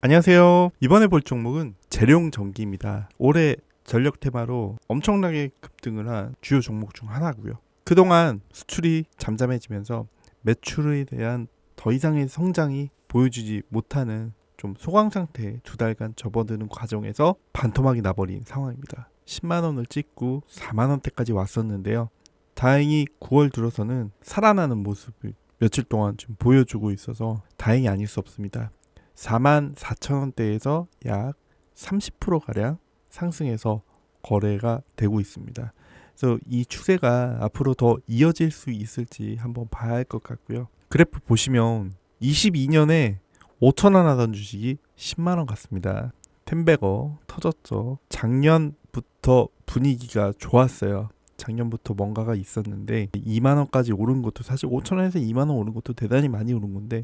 안녕하세요. 이번에 볼 종목은 재룡전기입니다. 올해 전력 테마로 엄청나게 급등을 한 주요 종목 중 하나고요. 그동안 수출이 잠잠해지면서 매출에 대한 더 이상의 성장이 보여주지 못하는 좀 소강 상태에 두 달간 접어드는 과정에서 반토막이 나버린 상황입니다. 10만원을 찍고 4만원대까지 왔었는데요. 다행히 9월 들어서는 살아나는 모습을 며칠 동안 좀 보여주고 있어서 다행이 아닐 수 없습니다. 44,000원대에서 약 30%가량 상승해서 거래가 되고 있습니다. 그래서 이 추세가 앞으로 더 이어질 수 있을지 한번 봐야 할 것 같고요. 그래프 보시면 22년에 5,000원 하던 주식이 10만원 같습니다. 텐베거 터졌죠. 작년부터 분위기가 좋았어요. 작년부터 뭔가가 있었는데 2만원까지 오른 것도 사실 5,000원에서 2만원 오른 것도 대단히 많이 오른 건데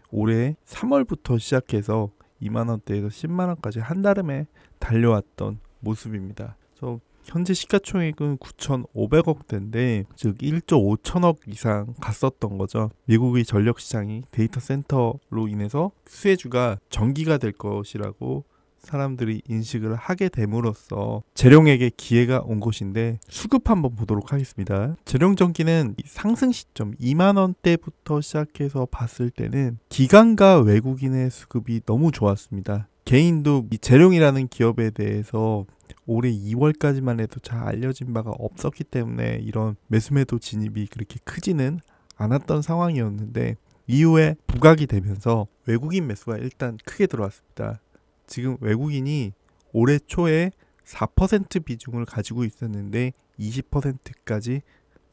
올해 3월부터 시작해서 2만원대에서 10만원까지 한달음에 달려왔던 모습입니다. 그래서 현재 시가총액은 9,500억대인데 즉 1조 5천억 이상 갔었던 거죠. 미국의 전력시장이 데이터 센터로 인해서 수혜주가 전기가 될 것이라고 사람들이 인식을 하게 됨으로써 재룡에게 기회가 온 것인데 수급 한번 보도록 하겠습니다. 재룡전기는 상승 시점 2만원대부터 시작해서 봤을 때는 기관과 외국인의 수급이 너무 좋았습니다. 개인도 이 재룡이라는 기업에 대해서 올해 2월까지만 해도 잘 알려진 바가 없었기 때문에 이런 매수매도 진입이 그렇게 크지는 않았던 상황이었는데 이후에 부각이 되면서 외국인 매수가 일단 크게 들어왔습니다. 지금 외국인이 올해 초에 4% 비중을 가지고 있었는데 20%까지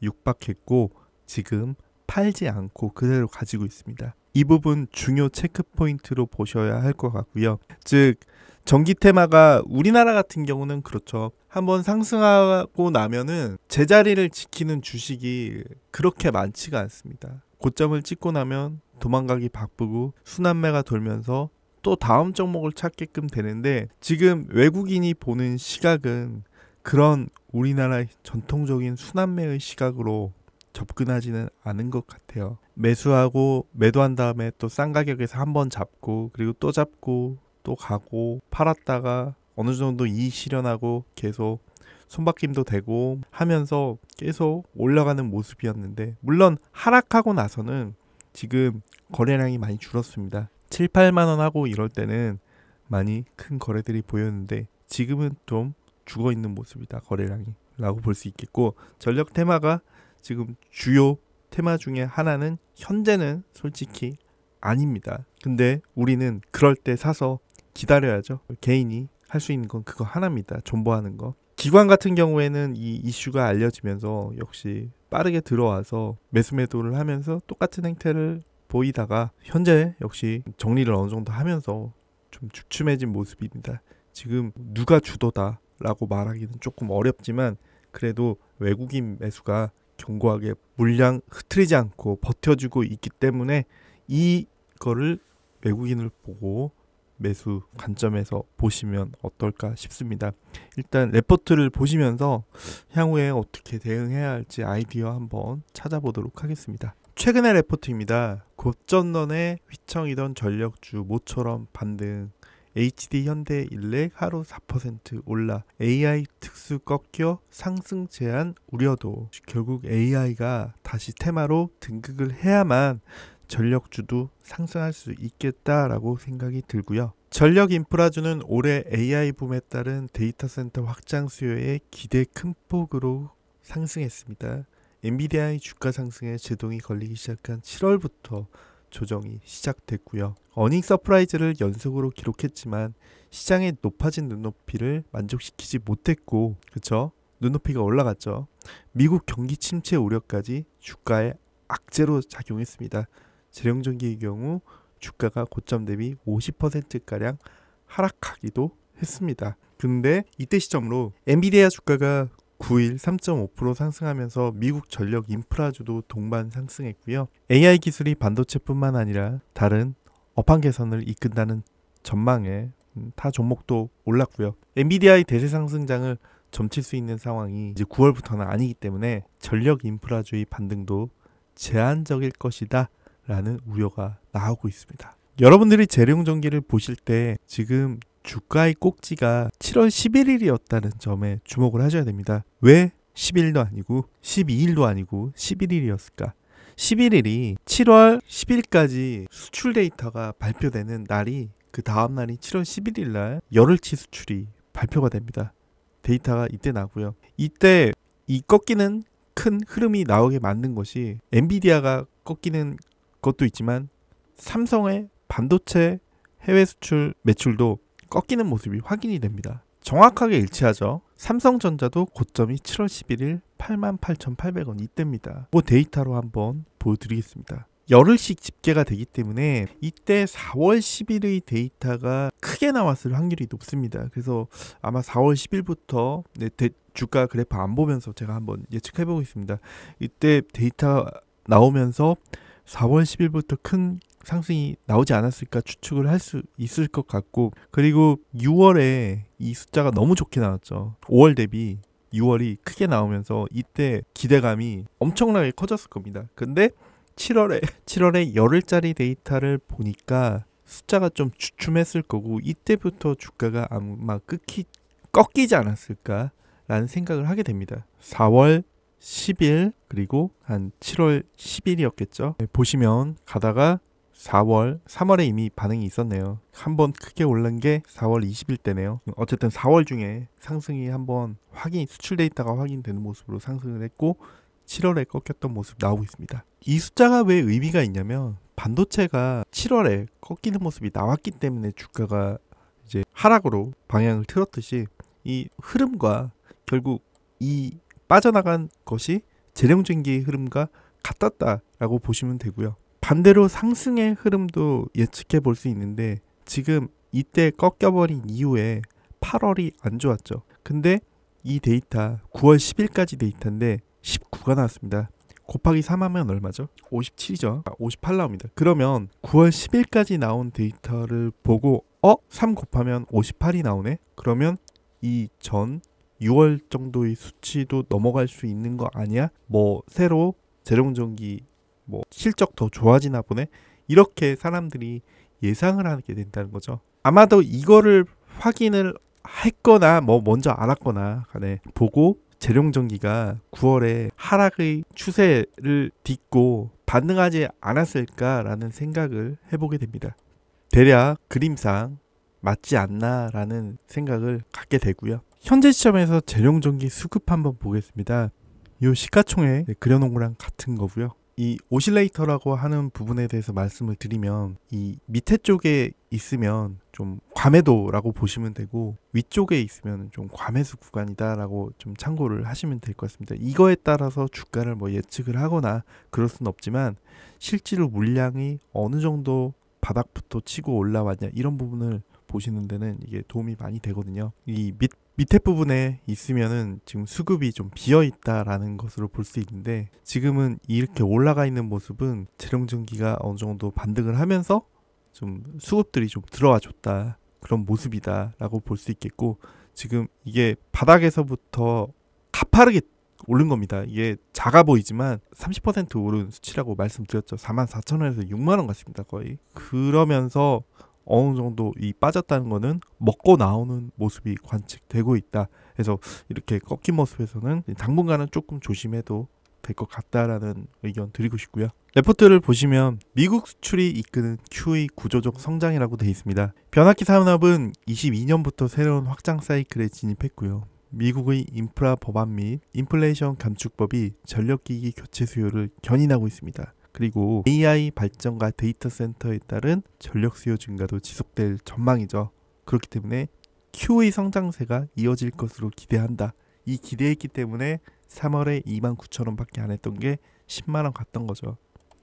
육박했고 지금 팔지 않고 그대로 가지고 있습니다. 이 부분 중요 체크 포인트로 보셔야 할 것 같고요. 즉 전기 테마가 우리나라 같은 경우는 그렇죠. 한번 상승하고 나면은 제자리를 지키는 주식이 그렇게 많지가 않습니다. 고점을 찍고 나면 도망가기 바쁘고 순환매가 돌면서 또 다음 종목을 찾게끔 되는데 지금 외국인이 보는 시각은 그런 우리나라의 전통적인 순환매의 시각으로 접근하지는 않은 것 같아요. 매수하고 매도한 다음에 또 싼 가격에서 한번 잡고 그리고 또 잡고 또 가고 팔았다가 어느 정도 이익 실현하고 계속 손바뀜도 되고 하면서 계속 올라가는 모습이었는데 물론 하락하고 나서는 지금 거래량이 많이 줄었습니다. 7, 8만원 하고 이럴 때는 많이 큰 거래들이 보였는데 지금은 좀 죽어있는 모습이다 거래량이 라고 볼 수 있겠고 전력 테마가 지금 주요 테마 중에 하나는 현재는 솔직히 아닙니다. 근데 우리는 그럴 때 사서 기다려야죠. 개인이 할 수 있는 건 그거 하나입니다. 존버하는 거. 기관 같은 경우에는 이 이슈가 알려지면서 역시 빠르게 들어와서 매수매도를 하면서 똑같은 행태를 보이다가 현재 역시 정리를 어느 정도 하면서 좀 주춤해진 모습입니다. 지금 누가 주도다 라고 말하기는 조금 어렵지만 그래도 외국인 매수가 견고하게 물량 흐트리지 않고 버텨주고 있기 때문에 이거를 외국인을 보고 매수 관점에서 보시면 어떨까 싶습니다. 일단 레포트를 보시면서 향후에 어떻게 대응해야 할지 아이디어 한번 찾아보도록 하겠습니다. 최근의 레포트입니다. 고점론에 휘청이던 전력주 모처럼 반등, HD 현대일렉 하루 4% 올라, AI 특수 꺾여 상승 제한 우려도. 결국 AI가 다시 테마로 등극을 해야만 전력주도 상승할 수 있겠다라고 생각이 들고요. 전력 인프라주는 올해 AI 붐에 따른 데이터 센터 확장 수요에 기대 큰 폭으로 상승했습니다. 엔비디아의 주가 상승에 제동이 걸리기 시작한 7월부터 조정이 시작됐고요. 어닝 서프라이즈를 연속으로 기록했지만 시장의 높아진 눈높이를 만족시키지 못했고 그쵸? 눈높이가 올라갔죠. 미국 경기 침체 우려까지 주가에 악재로 작용했습니다. 재룡전기의 경우 주가가 고점 대비 50%가량 하락하기도 했습니다. 근데 이때 시점으로 엔비디아 주가가 9일 3.5% 상승하면서 미국 전력 인프라주도 동반 상승했고요. AI 기술이 반도체뿐만 아니라 다른 업황 개선을 이끈다는 전망에 타 종목도 올랐고요. 엔비디아의 대세 상승장을 점칠 수 있는 상황이 이제 9월부터는 아니기 때문에 전력 인프라주의 반등도 제한적일 것이다 라는 우려가 나오고 있습니다. 여러분들이 재룡전기를 보실 때 지금 주가의 꼭지가 7월 11일이었다는 점에 주목을 하셔야 됩니다. 왜 10일도 아니고 12일도 아니고 11일이었을까? 11일이 7월 10일까지 수출 데이터가 발표되는 날이 그 다음 날이 7월 11일 날 열흘치 수출이 발표가 됩니다. 데이터가 이때 나고요. 이때 이 꺾이는 큰 흐름이 나오게 만든 것이 엔비디아가 꺾이는 것도 있지만 삼성의 반도체 해외 수출 매출도 꺾이는 모습이 확인이 됩니다. 정확하게 일치하죠. 삼성전자도 고점이 7월 11일 88,800원 이때입니다. 그 데이터로 한번 보여드리겠습니다. 열흘씩 집계가 되기 때문에 이때 4월 10일의 데이터가 크게 나왔을 확률이 높습니다. 그래서 아마 4월 10일부터 주가 그래프 안 보면서 제가 한번 예측해 보겠습니다. 이때 데이터 나오면서 4월 10일부터 큰 상승이 나오지 않았을까 추측을 할 수 있을 것 같고, 그리고 6월에 이 숫자가 너무 좋게 나왔죠. 5월 대비 6월이 크게 나오면서 이때 기대감이 엄청나게 커졌을 겁니다. 근데 7월에 열흘짜리 데이터를 보니까 숫자가 좀 주춤했을 거고, 이때부터 주가가 아마 꺾이지 않았을까라는 생각을 하게 됩니다. 4월 10일 그리고 한 7월 10일이었겠죠. 보시면 가다가 3월에 이미 반응이 있었네요. 한번 크게 올른 게 4월 20일 때네요. 어쨌든 4월 중에 상승이 한번 수출 데이터가 확인되는 모습으로 상승을 했고 7월에 꺾였던 모습 나오고 있습니다. 이 숫자가 왜 의미가 있냐면 반도체가 7월에 꺾이는 모습이 나왔기 때문에 주가가 이제 하락으로 방향을 틀었듯이 이 흐름과 결국 이 빠져나간 것이 재룡전기의 흐름과 같았다라고 보시면 되고요. 반대로 상승의 흐름도 예측해 볼 수 있는데 지금 이때 꺾여버린 이후에 8월이 안 좋았죠. 근데 이 데이터 9월 10일까지 데이터인데 19가 나왔습니다. 곱하기 3하면 얼마죠? 57이죠. 58 나옵니다. 그러면 9월 10일까지 나온 데이터를 보고 3 곱하면 58이 나오네? 그러면 이 전 6월 정도의 수치도 넘어갈 수 있는 거 아니야? 새로 재룡전기 실적 더 좋아지나 보네? 이렇게 사람들이 예상을 하게 된다는 거죠. 아마도 이거를 확인을 했거나 먼저 알았거나 간에 보고 재룡전기가 9월에 하락의 추세를 딛고 반등하지 않았을까라는 생각을 해보게 됩니다. 대략 그림상 맞지 않나라는 생각을 갖게 되고요. 현재 시점에서 재룡전기 수급 한번 보겠습니다. 이 시가총액 그려놓은 거랑 같은 거고요. 이 오실레이터라고 하는 부분에 대해서 말씀을 드리면 이 밑에 쪽에 있으면 좀 과매도라고 보시면 되고 위쪽에 있으면 좀 과매수 구간이다라고 좀 참고를 하시면 될 것 같습니다. 이거에 따라서 주가를 예측을 하거나 그럴 수는 없지만 실제로 물량이 어느 정도 바닥부터 치고 올라왔냐 이런 부분을 보시는 데는 이게 도움이 많이 되거든요. 이 밑에 부분에 있으면은 지금 수급이 좀 비어 있다라는 것으로 볼 수 있는데 지금은 이렇게 올라가 있는 모습은 재룡전기가 어느 정도 반등을 하면서 좀 수급들이 좀 들어와 줬다 그런 모습이다라고 볼 수 있겠고, 지금 이게 바닥에서부터 가파르게 오른 겁니다. 이게 작아 보이지만 30% 오른 수치라고 말씀드렸죠. 44,000원에서 6만원 같습니다. 거의. 그러면서 어느 정도 이 빠졌다는 거는 먹고 나오는 모습이 관측되고 있다. 그래서 이렇게 꺾인 모습에서는 당분간은 조금 조심해도 될 것 같다라는 의견 드리고 싶고요. 레포트를 보시면 미국 수출이 이끄는 QE 구조적 성장이라고 되어 있습니다. 변압기 산업은 22년부터 새로운 확장 사이클에 진입했고요. 미국의 인프라 법안 및 인플레이션 감축법이 전력기기 교체 수요를 견인하고 있습니다. 그리고 AI 발전과 데이터 센터에 따른 전력 수요 증가도 지속될 전망이죠. 그렇기 때문에 QE 성장세가 이어질 것으로 기대한다. 이 기대했기 때문에 3월에 29,000원밖에 안 했던 게 10만원 갔던 거죠.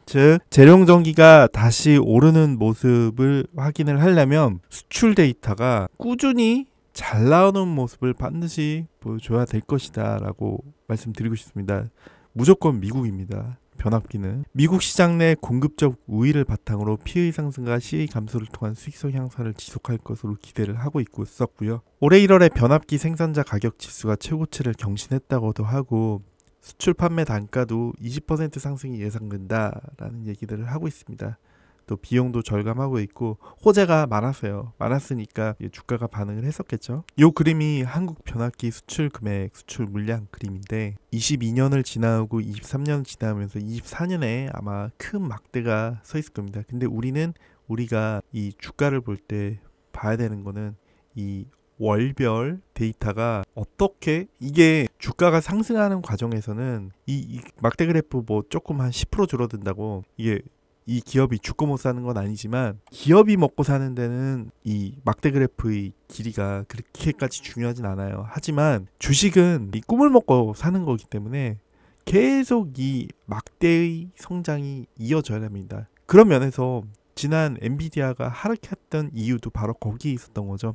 즉 재룡전기가 다시 오르는 모습을 확인을 하려면 수출 데이터가 꾸준히 잘 나오는 모습을 반드시 보여줘야 될 것이다 라고 말씀드리고 싶습니다. 무조건 미국입니다. 변압기는 미국 시장 내 공급적 우위를 바탕으로 P의 상승과 CA 감소를 통한 수익성 향상을 지속할 것으로 기대를 하고 있었고요. 올해 1월에 변압기 생산자 가격 지수가 최고치를 경신했다고도 하고 수출 판매 단가도 20% 상승이 예상된다라는 얘기들을 하고 있습니다. 또 비용도 절감하고 있고 호재가 많았어요. 많았으니까 주가가 반응을 했었겠죠. 이 그림이 한국 변압기 수출 금액, 수출 물량 그림인데 22년을 지나고 23년을 지나면서 24년에 아마 큰 막대가 서 있을 겁니다. 근데 우리가 이 주가를 볼 때 봐야 되는 거는 이 월별 데이터가 어떻게 이게 주가가 상승하는 과정에서는 이 막대 그래프 뭐 조금 한 10% 줄어든다고 이게 이 기업이 죽고 못 사는 건 아니지만 기업이 먹고 사는 데는 이 막대 그래프의 길이가 그렇게까지 중요하진 않아요. 하지만 주식은 이 꿈을 먹고 사는 거기 때문에 계속 이 막대의 성장이 이어져야 됩니다. 그런 면에서 지난 엔비디아가 하락했던 이유도 바로 거기에 있었던 거죠.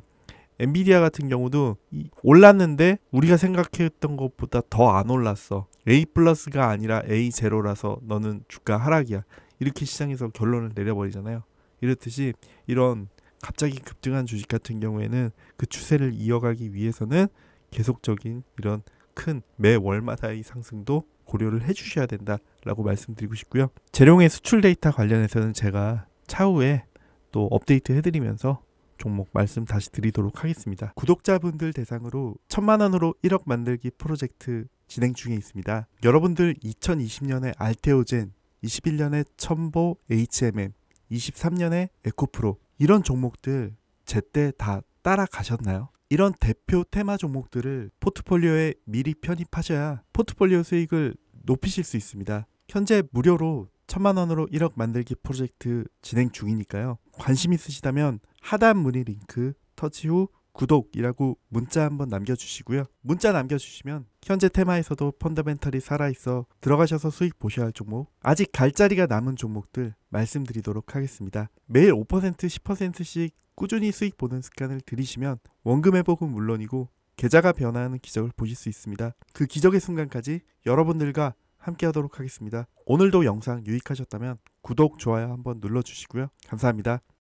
엔비디아 같은 경우도 올랐는데 우리가 생각했던 것보다 더 안 올랐어. A 플러스가 아니라 A 제로라서 너는 주가 하락이야. 이렇게 시장에서 결론을 내려버리잖아요. 이렇듯이 이런 갑자기 급등한 주식 같은 경우에는 그 추세를 이어가기 위해서는 계속적인 이런 큰 매 월마다의 상승도 고려를 해주셔야 된다라고 말씀드리고 싶고요. 재룡의 수출 데이터 관련해서는 제가 차후에 또 업데이트 해드리면서 종목 말씀 다시 드리도록 하겠습니다. 구독자분들 대상으로 1000만 원으로 1억 만들기 프로젝트 진행 중에 있습니다. 여러분들 2020년에 알테오젠, 21년에 첨보 HMM, 23년에 에코프로 이런 종목들 제때 다 따라가셨나요? 이런 대표 테마 종목들을 포트폴리오에 미리 편입하셔야 포트폴리오 수익을 높이실 수 있습니다. 현재 무료로 1000만 원으로 1억 만들기 프로젝트 진행 중이니까요. 관심 있으시다면 하단 문의 링크 터치 후 구독이라고 문자 한번 남겨주시고요. 문자 남겨주시면 현재 테마에서도 펀더멘탈이 살아있어 들어가셔서 수익 보셔야 할 종목, 아직 갈 자리가 남은 종목들 말씀드리도록 하겠습니다. 매일 5% 10%씩 꾸준히 수익 보는 습관을 들이시면 원금 회복은 물론이고 계좌가 변화하는 기적을 보실 수 있습니다. 그 기적의 순간까지 여러분들과 함께 하도록 하겠습니다. 오늘도 영상 유익하셨다면 구독, 좋아요 한번 눌러주시고요. 감사합니다.